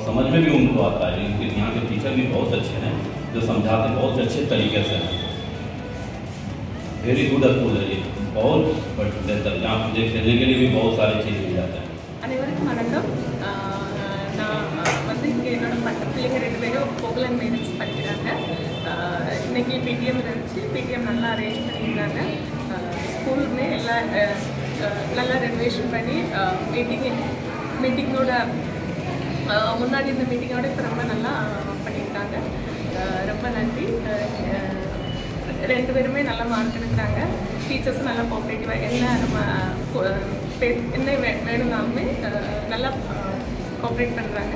और समझ में भी उनको आता है। यहाँ के टीचर भी बहुत अच्छे हैं जो समझाते बहुत अच्छे तरीके से हैं। वेरी गुड स्कूल है ये, बहुत बेहतर। यहाँ मुझे खेलने के लिए भी बहुत सारी चीज़ मिल जाता है। அனைவருக்கும் வணக்கம். நான் வந்து இங்கே என்னோட பிள்ளைங்க 2 பேரும் போகலன் மெயின்ஸ் படிக்கிறாங்க. இன்னைக்கு பிடிஎம் இருந்துச்சு. பிடிஎம் நல்லா அரேஞ்ச் பண்ணியிருந்தாங்க. ஸ்கூலுமே எல்லாம் நல்லா ரெனோவேஷன் பண்ணி மீட்டிங்கோட முன்னாடி இந்த மீட்டிங்கோட இப்போ ரொம்ப நல்லா பண்ணியிருக்காங்க. ரொம்ப நன்றி. 2 பேருமே நல்லா மார்க் எடுக்கிறாங்க. டீச்சர்ஸும் நல்லா கோஆப்ரேட்டிவாக என்ன நம்ம என்ன வேணும்னாலுமே நல்லா கோஆப்ரேட் பண்ணுறாங்க.